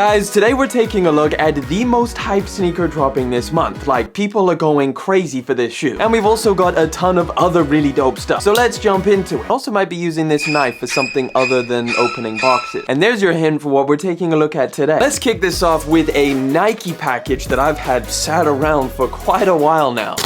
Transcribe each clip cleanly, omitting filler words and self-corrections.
Guys, today we're taking a look at the most hyped sneaker dropping this month. Like, people are going crazy for this shoe. And we've also got a ton of other really dope stuff. So let's jump into it. Also might be using this knife for something other than opening boxes. And there's your hint for what we're taking a look at today. Let's kick this off with a Nike package that I've had sat around for quite a while now.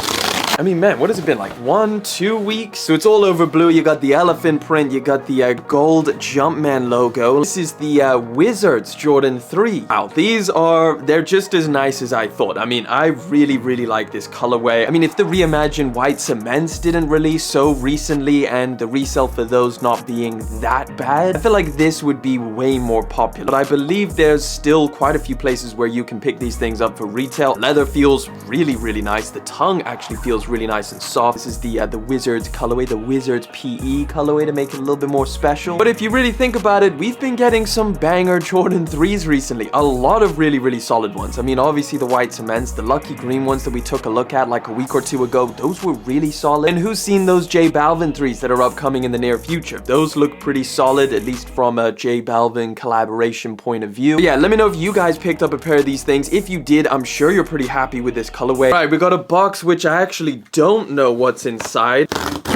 I mean, man, what has it been, like 1-2 weeks? So it's all over blue. You got the elephant print. You got the gold Jumpman logo. This is the Wizards Jordan 3. Wow, they're just as nice as I thought. I mean, I really like this colorway. I mean, if the reimagined white cements didn't release so recently and the resale for those not being that bad, I feel like this would be way more popular. But I believe there's still quite a few places where you can pick these things up for retail. Leather feels really nice. The tongue actually feels really nice and soft. This is the Wizards colorway, the Wizards PE colorway to make it a little bit more special. But if you really think about it, we've been getting some banger Jordan 3s recently. A lot of really solid ones. I mean, obviously the white cements, the lucky green ones that we took a look at like a week or two ago, those were really solid. And who's seen those J Balvin 3s that are upcoming in the near future? Those look pretty solid, at least from a J Balvin collaboration point of view. But yeah, let me know if you guys picked up a pair of these things. If you did, I'm sure you're pretty happy with this colorway. All right, we got a box which I actually don't know what's inside.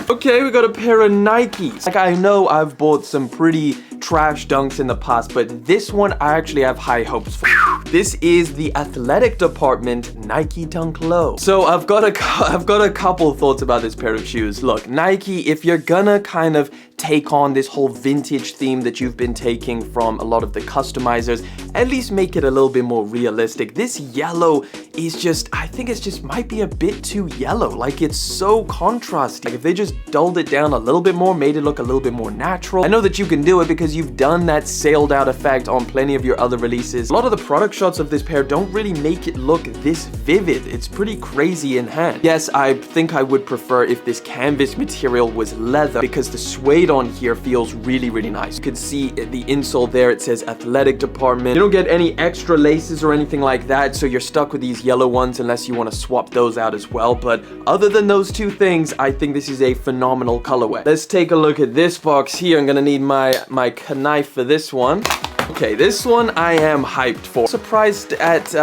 Okay, we got a pair of Nikes. Like, I know I've bought some pretty trash dunks in the past, but this one I actually have high hopes for. This is the athletic department Nike Dunk Low. So I've got a couple thoughts about this pair of shoes. Look, Nike, if you're gonna kind of take on this whole vintage theme that you've been taking from a lot of the customizers, at least make it a little bit more realistic. This yellow is just, I think it's just might be a bit too yellow. Like, it's so contrasty. Like, if they just dulled it down a little bit more, made it look a little bit more natural. I know that you can do it because you've done that sailed out effect on plenty of your other releases. A lot of the product shots of this pair don't really make it look this vivid. It's pretty crazy in hand. Yes, I think I would prefer if this canvas material was leather because the suede on here feels really nice. You can see the insole there, it says athletic department. You don't get any extra laces or anything like that, so you're stuck with these yellow ones unless you want to swap those out as well. But other than those two things, I think this is a phenomenal colorway. Let's take a look at this box here. I'm gonna need my knife for this one. Okay, this one I am hyped for. Surprised at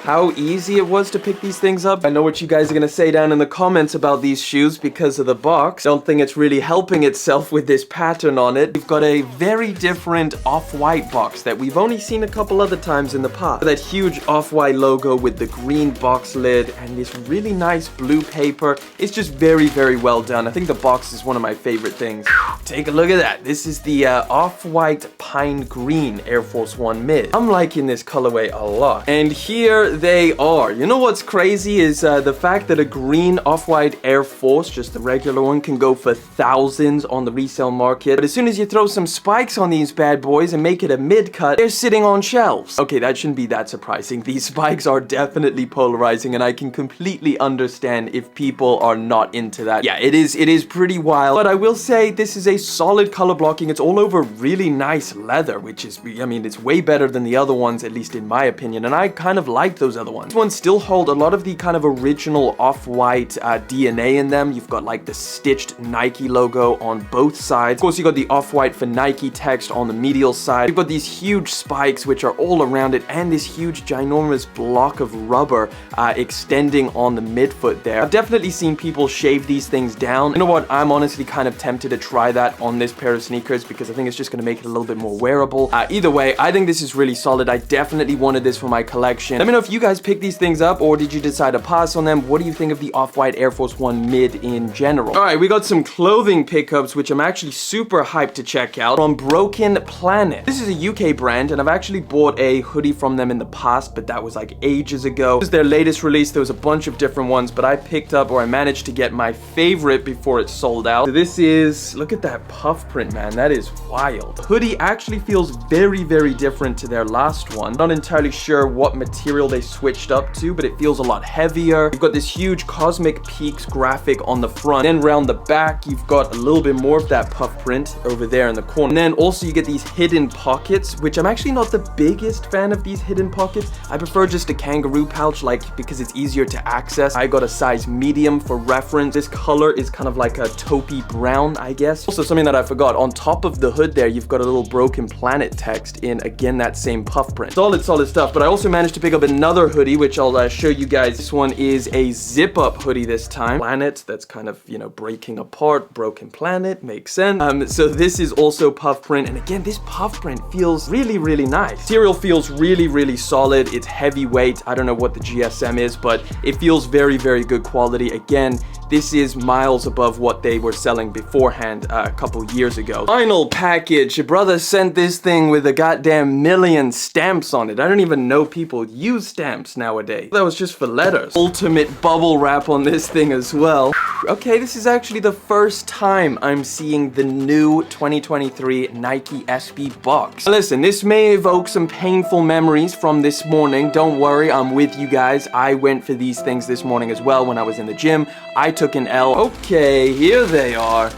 how easy it was to pick these things up. I know what you guys are gonna say down in the comments about these shoes because of the box. Don't think it's really helping itself with this pattern on it. We've got a very different off-white box that we've only seen a couple other times in the past. That huge off-white logo with the green box lid and this really nice blue paper. It's just very well done. I think the box is one of my favorite things. Take a look at that. This is the off-white pine green Air Force One mid. I'm liking this colorway a lot. And here they are. You know what's crazy is the fact that a green off-white Air Force, just the regular one, can go for thousands on the resale market. But as soon as you throw some spikes on these bad boys and make it a mid-cut, they're sitting on shelves. Okay, that shouldn't be that surprising. These spikes are definitely polarizing, and I can completely understand if people are not into that. Yeah, it is pretty wild. But I will say this is a solid color blocking. It's all over really nice leather, which is, I mean, it's way better than the other ones, at least in my opinion. And I kind of like those other ones. These ones still hold a lot of the kind of original off-white DNA in them. You've got like the stitched Nike logo on both sides. Of course, you got the off-white for Nike text on the medial side. You've got these huge spikes which are all around it and this huge ginormous block of rubber extending on the midfoot there. I've definitely seen people shave these things down. You know what? I'm honestly kind of tempted to try that on this pair of sneakers because I think it's just going to make it a little bit more wearable. Either way, I think this is really solid. I definitely wanted this for my collection. Let me know if you guys picked these things up or did you decide to pass on them? What do you think of the off-white Air Force One mid in general? All right, we got some clothing pickups which I'm actually super hyped to check out from Broken Planet. This is a UK brand and I've actually bought a hoodie from them in the past, but that was like ages ago. This is their latest release. There was a bunch of different ones, but I picked up, or I managed to get my favorite before it sold out. So this is, look at that puff print, man. That is wild. The hoodie actually feels very different to their last one. Not entirely sure what material they they switched up to, but it feels a lot heavier. You've got this huge Cosmic Peaks graphic on the front. Then around the back, you've got a little bit more of that puff print over there in the corner. And then also you get these hidden pockets, which I'm actually not the biggest fan of these hidden pockets. I prefer just a kangaroo pouch, like, because it's easier to access. I got a size medium for reference. This color is kind of like a taupey brown, I guess. Also, something that I forgot, on top of the hood there, you've got a little Broken Planet text in, again, that same puff print. Solid stuff. But I also managed to pick up another hoodie, which I'll show you guys. This one is a zip-up hoodie this time. Planet, that's kind of, you know, breaking apart. Broken Planet, makes sense. So this is also puff print, and again, this puff print feels really, really nice. Material feels really, really solid. It's heavyweight. I don't know what the GSM is, but it feels very, very good quality. Again, this is miles above what they were selling beforehand a couple years ago. Final package. Your brother sent this thing with a goddamn million stamps on it. I don't even know people use stamps nowadays. That was just for letters. Ultimate bubble wrap on this thing as well. Okay, this is actually the first time I'm seeing the new 2023 Nike SB box. Listen, this may evoke some painful memories from this morning. Don't worry, I'm with you guys. I went for these things this morning as well when I was in the gym. I took an L. Okay, here they are.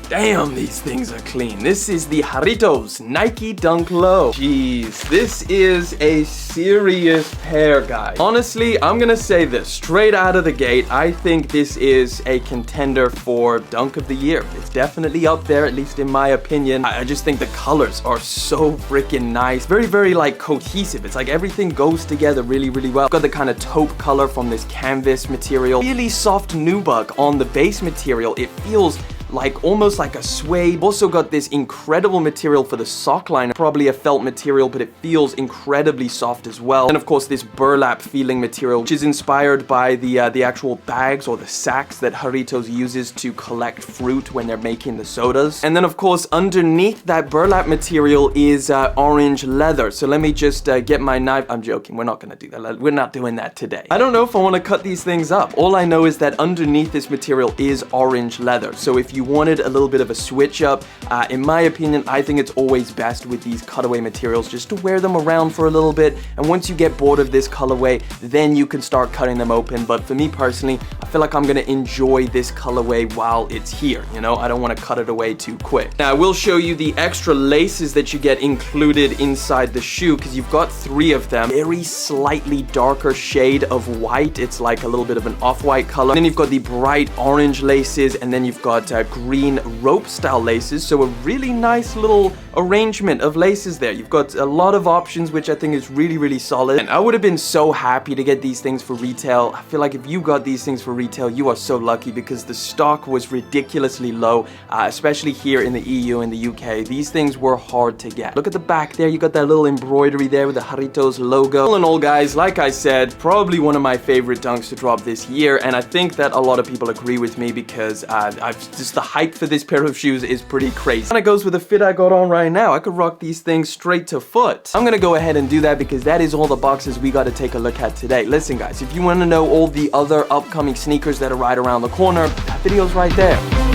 Damn, these things are clean. This is the Jarritos Nike Dunk Low. Jeez, this is a serious pair, guys. Honestly, I'm gonna say this straight out of the gate. I think this is a contender for Dunk of the Year. It's definitely up there, at least in my opinion. I just think the colors are so freaking nice. Very, very like cohesive. It's like everything goes together really, really well. Got the kind of taupe color from this canvas material. Really soft nubuck on the base material. It feels like almost like a suede. Also got this incredible material for the sock line, probably a felt material, but it feels incredibly soft as well. And of course this burlap feeling material, which is inspired by the actual bags or the sacks that Jarritos uses to collect fruit when they're making the sodas. And then of course underneath that burlap material is orange leather. So let me just get my knife. I'm joking, we're not gonna do that. We're not doing that today. I don't know if I want to cut these things up. All I know is that underneath this material is orange leather. So if you wanted a little bit of a switch up, in my opinion, I think it's always best with these cutaway materials just to wear them around for a little bit, and once you get bored of this colorway, then you can start cutting them open. But for me personally, I feel like I'm gonna enjoy this colorway while it's here, you know? I don't want to cut it away too quick. Now I will show you the extra laces that you get included inside the shoe, because you've got 3 of them. Very slightly darker shade of white. It's like a little bit of an off-white color. And then you've got the bright orange laces, and then you've got green rope style laces. So a really nice little arrangement of laces there. You've got a lot of options, which I think is really, really solid. And I would have been so happy to get these things for retail. I feel like if you got these things for retail, you are so lucky, because the stock was ridiculously low, especially here in the EU and the UK. These things were hard to get. Look at the back there. You got that little embroidery there with the Jarritos logo. All in all, guys, like I said, probably one of my favorite dunks to drop this year. And I think that a lot of people agree with me, because the hype for this pair of shoes is pretty crazy. And it goes with the fit I got on right now. I could rock these things straight to foot. I'm gonna go ahead and do that, because that is all the boxes we got to take a look at today. Listen guys, if you want to know all the other upcoming sneakers that are right around the corner, that video's right there.